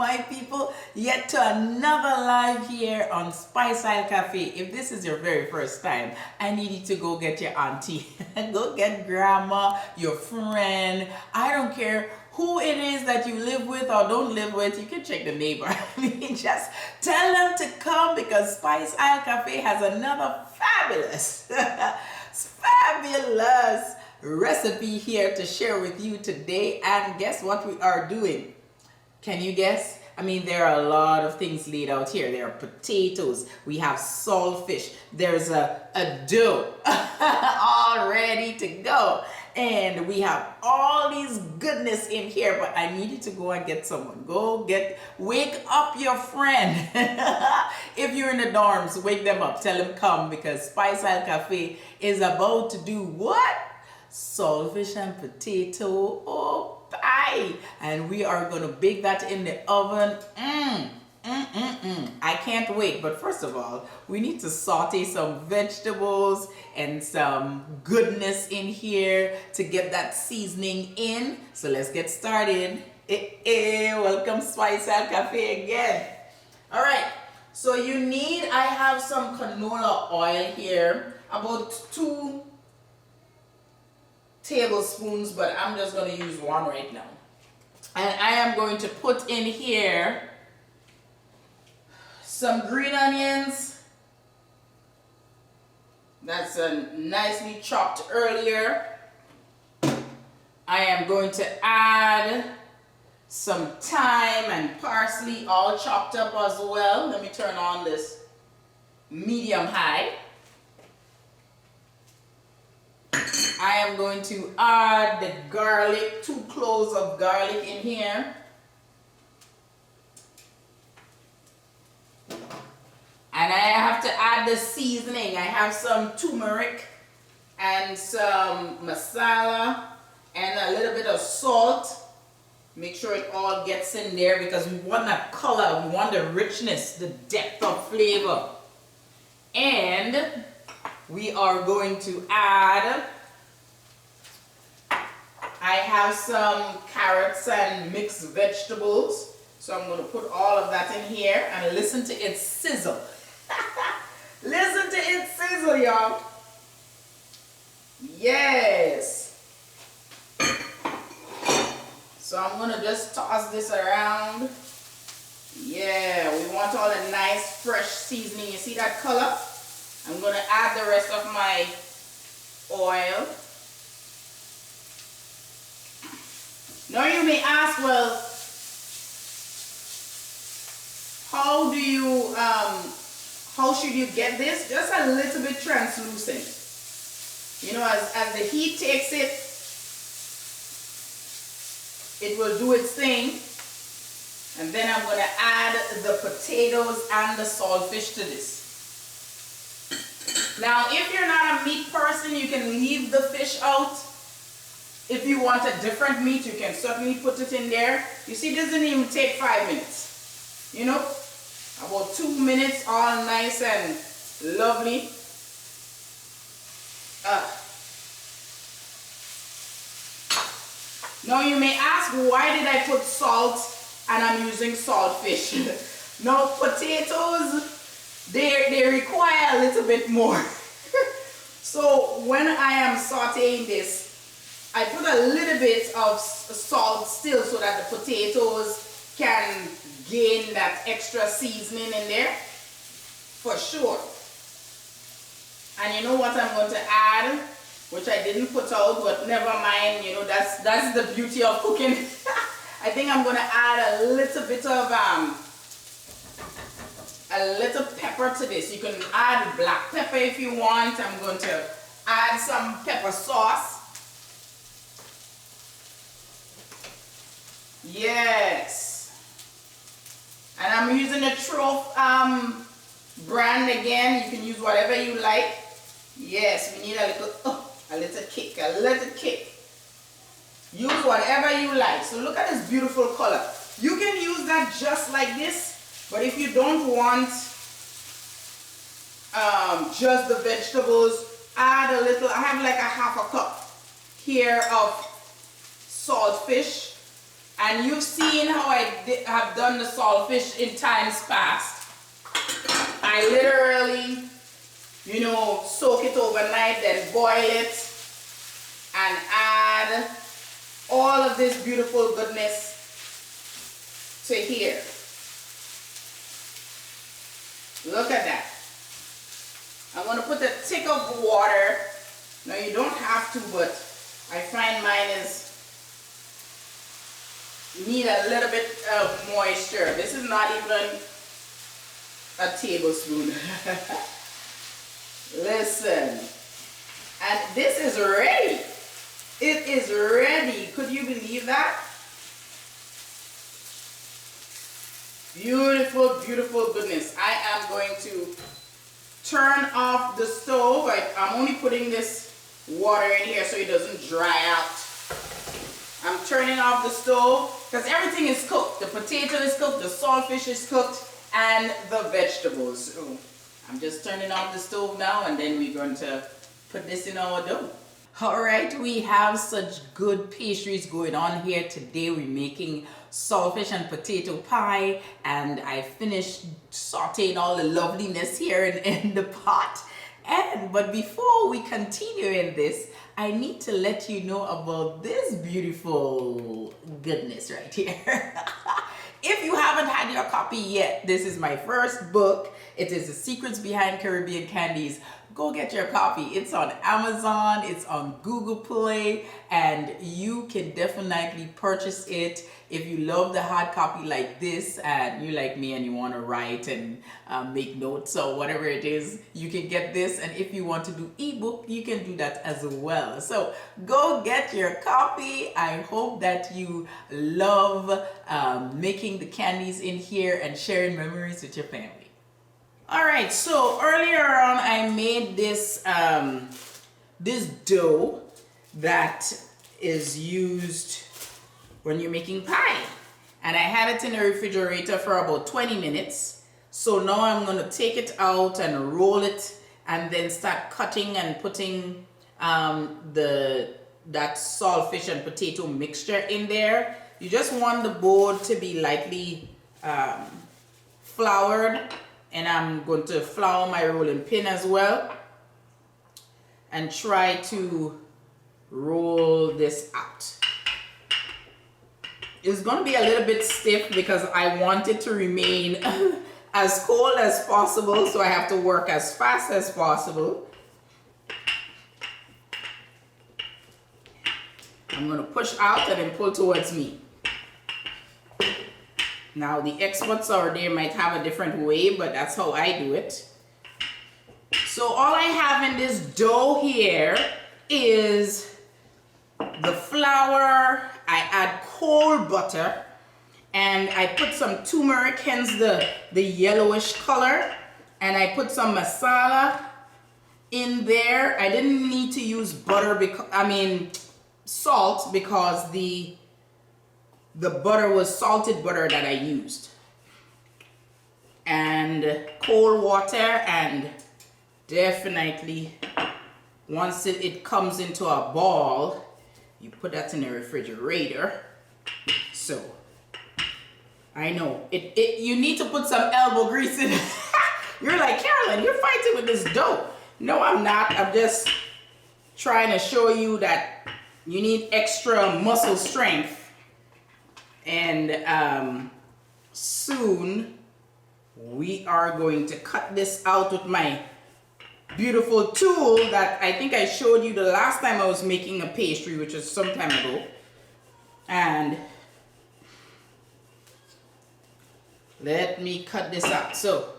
my people, yet to another live here on Spice Isle Cafe. If this is your very first time, I need you to go get your auntie, go get grandma, your friend. I don't care who it is that you live with or don't live with. You can check the neighbor. Just tell them to come because Spice Isle Cafe has another fabulous fabulous recipe here to share with you today. And guess what we are doing? Can you guess? I mean, there are a lot of things laid out here. There are potatoes, we have saltfish, there's a dough all ready to go, and we have all these goodness in here. But I need you to go and get someone. Wake up your friend. If you're in the dorms, wake them up, tell them come, because Spice Isle Cafe is about to do what? Saltfish and potato pie, and we are going to bake that in the oven. I can't wait. But first of all, we need to saute some vegetables and some goodness in here to get that seasoning in. So let's get started. Welcome Spice Isle Cafe again. All right, so I have some canola oil here, about 2 tablespoons, but I'm just going to use 1 right now. And I am going to put in here some green onions. That's nicely chopped earlier. I am going to add some thyme and parsley, all chopped up as well. Let me turn on this medium high. I am going to add the garlic, 2 cloves of garlic in here. And I have to add the seasoning. I have some turmeric and some masala and a little bit of salt. Make sure it all gets in there because we want that color, we want the richness, the depth of flavor. And we are going to add, I have some carrots and mixed vegetables. So I'm going to put all of that in here and listen to it sizzle. Listen to it sizzle, y'all. Yes. So I'm going to just toss this around. Yeah, we want all the nice fresh seasoning. You see that color? I'm going to add the rest of my oil. Now you may ask, well, how should you get this? Just a little bit translucent. You know, as the heat takes it, it will do its thing. And then I'm going to add the potatoes and the saltfish to this. Now, if you're not a meat person, you can leave the fish out. If you want a different meat, you can certainly put it in there. You see, this doesn't even take 5 minutes. You know, about 2 minutes, all nice and lovely. Now you may ask, why did I put salt and I'm using saltfish? Now potatoes, they require a little bit more. So when I am sauteing this, I put a little bit of salt still so that the potatoes can gain that extra seasoning in there, for sure. And you know what I'm going to add, which I didn't put out, but never mind, you know, that's the beauty of cooking. I think I'm going to add a little bit of a little pepper to this. You can add black pepper if you want. I'm going to add some pepper sauce. Yes. And I'm using a Trough brand again. You can use whatever you like. Yes, we need a little kick, a little kick. Use whatever you like. So look at this beautiful color. You can use that just like this, but if you don't want just the vegetables, add a little. I have like a 1/2 cup here of saltfish, And you've seen how I have done the saltfish in times past. I literally, you know, soak it overnight, then boil it, and add all of this beautiful goodness to here. Look at that. I'm going to put a tick of water. Now you don't have to, but I find mine is need a little bit of moisture. This is not even a tablespoon. Listen. And this is ready. It is ready. Could you believe that? Beautiful, beautiful goodness. I am going to turn off the stove. I'm only putting this water in here so it doesn't dry out. I'm turning off the stove because everything is cooked. The potato is cooked, the saltfish is cooked, and the vegetables. So I'm just turning off the stove now, and then we're going to put this in our dough. All right, we have such good pastries going on here today. We're making saltfish and potato pie, and I finished sauteing all the loveliness here in the pot. But before we continue in this, I need to let you know about this beautiful goodness right here. If you haven't had your copy yet, this is my first book. It is The Secrets Behind Caribbean Candies. Go get your copy. It's on Amazon, it's on Google Play, and you can definitely purchase it. If you love the hard copy like this, and you like me and you want to write and make notes or whatever it is, you can get this. And if you want to do ebook, you can do that as well. So go get your copy. I hope that you love making the candies in here and sharing memories with your family. All right, so earlier on I made this this dough that is used when you're making pie, and I had it in the refrigerator for about 20 minutes. So now I'm going to take it out and roll it, and then start cutting and putting that saltfish and potato mixture in there. You just want the board to be lightly floured. And I'm going to flour my rolling pin as well and try to roll this out. It's going to be a little bit stiff because I want it to remain as cold as possible, so I have to work as fast as possible. I'm going to push out and then pull towards me. Now the experts out there might have a different way, but that's how I do it. So all I have in this dough here is the flour. I add cold butter, and I put some turmeric, hence the yellowish color, and I put some masala in there. I didn't need to use butter salt, because the butter was salted butter that I used, and cold water, and definitely once it comes into a ball, you put that in the refrigerator. So I know you need to put some elbow grease in it. You're like, Carolyn, you're fighting with this dough. No, I'm not. I'm just trying to show you that you need extra muscle strength. And soon we are going to cut this out with my beautiful tool that I think I showed you the last time I was making a pastry, which was some time ago. And let me cut this out. So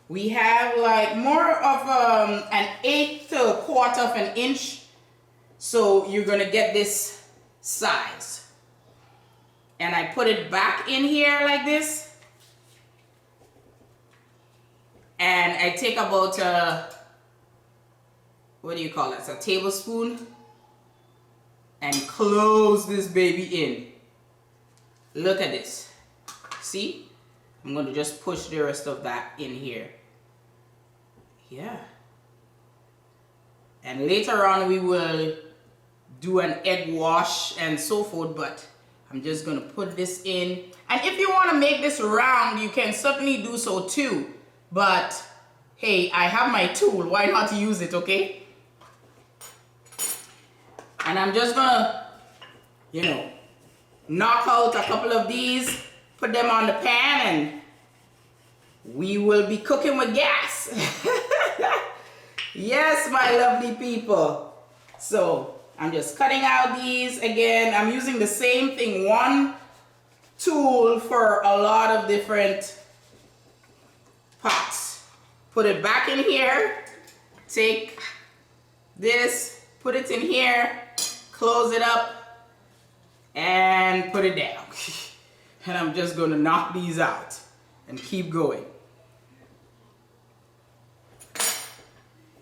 we have like more of an 1/8 to 1/4 of an inch. So you're gonna get this size. And I put it back in here like this. And I take about what do you call it? A tablespoon. And close this baby in. Look at this. See? I'm going to just push the rest of that in here. Yeah. And later on we will do an egg wash and so forth, but I'm just gonna put this in. And if you wanna make this round, you can certainly do so too. But hey, I have my tool, why not use it, okay? And I'm just gonna, you know, knock out a couple of these, put them on the pan, and we will be cooking with gas. Yes, my lovely people. So I'm just cutting out these. Again, I'm using the same thing, one tool for a lot of different pots. Put it back in here, take this, put it in here, close it up, and put it down. And I'm just gonna knock these out and keep going.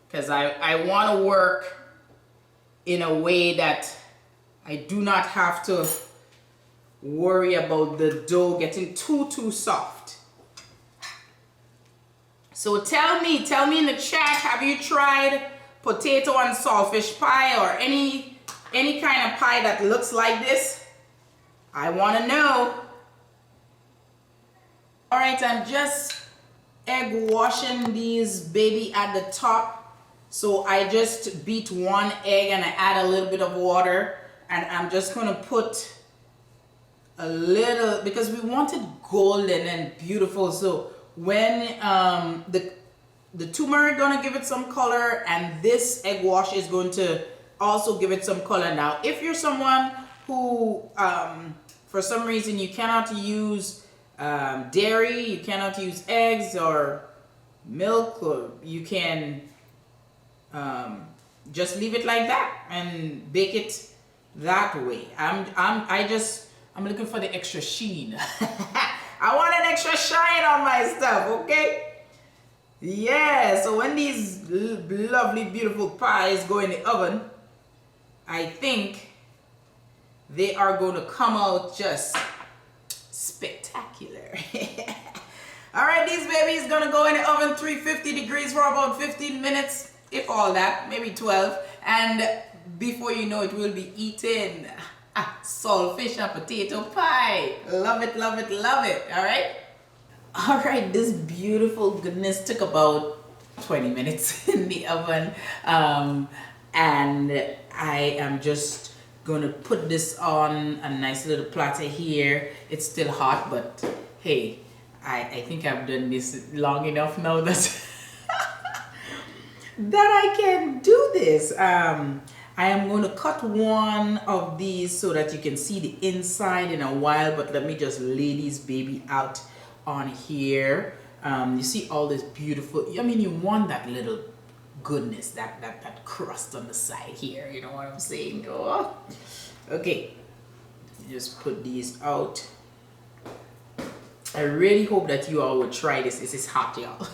Because I want to work in a way that I do not have to worry about the dough getting too soft. So tell me in the chat, have you tried potato and saltfish pie or any kind of pie that looks like this? I want to know. All right, I'm just egg washing these baby at the top. So I just beat one egg and I add a little bit of water, and I'm just gonna put a little, because we want it golden and beautiful. So when the turmeric gonna give it some color, and this egg wash is going to also give it some color. Now, if you're someone who for some reason you cannot use dairy, you cannot use eggs or milk, or you can just leave it like that and bake it that way. I'm looking for the extra sheen. I want an extra shine on my stuff, okay? Yeah, so when these lovely, beautiful pies go in the oven, I think they are going to come out just spectacular. All right, these babies gonna go in the oven 350 degrees for about 15 minutes. If all that, maybe 12, and before you know it, we'll be eating saltfish and potato pie. Love it, love it, love it. All right, this beautiful goodness took about 20 minutes in the oven, and I am just gonna put this on a nice little platter here. It's still hot, but hey, I think I've done this long enough now that I can do this. I am going to cut one of these so that you can see the inside in a while, but let me just lay these baby out on here. You see all this beautiful, I mean, you want that little goodness, that crust on the side here, you know what I'm saying? Oh. Okay, just put these out. I really hope that you all will try this. This is hot, y'all.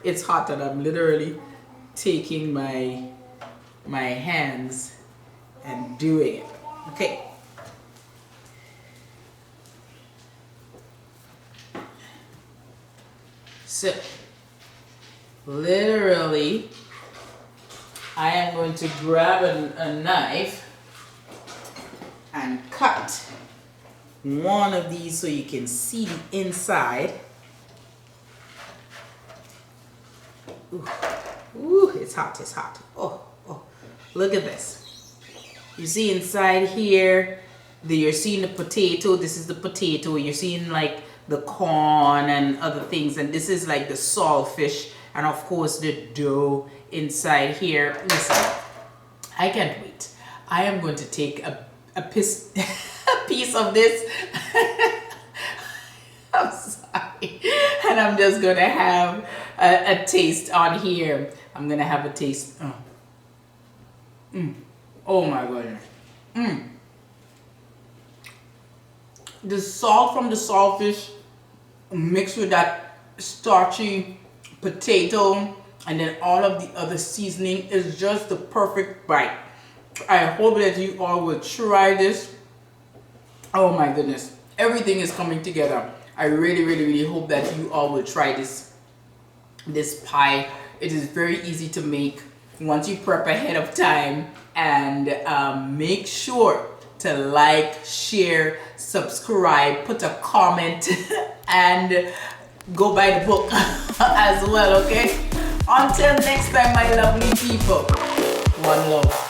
It's hot, and I'm literally taking my hands and doing it. Okay. So literally I am going to grab a knife and cut one of these so you can see the inside. Ooh, it's hot, it's hot. Oh, look at this. You see inside here, you're seeing the potato. This is the potato. You're seeing like the corn and other things. And this is like the saltfish. And of course the dough inside here. Listen, I can't wait. I am going to take a piece of this. I'm sorry. And I'm just going to have a taste on here. I'm going to have a taste. Oh my goodness. The salt from the saltfish mixed with that starchy potato and then all of the other seasoning is just the perfect bite. I hope that you all will try this. Oh my goodness. Everything is coming together. I really hope that you all will try this pie. It is very easy to make once you prep ahead of time, and make sure to like, share, subscribe, put a comment, and go buy the book as well, okay? Until next time, my lovely people. One love.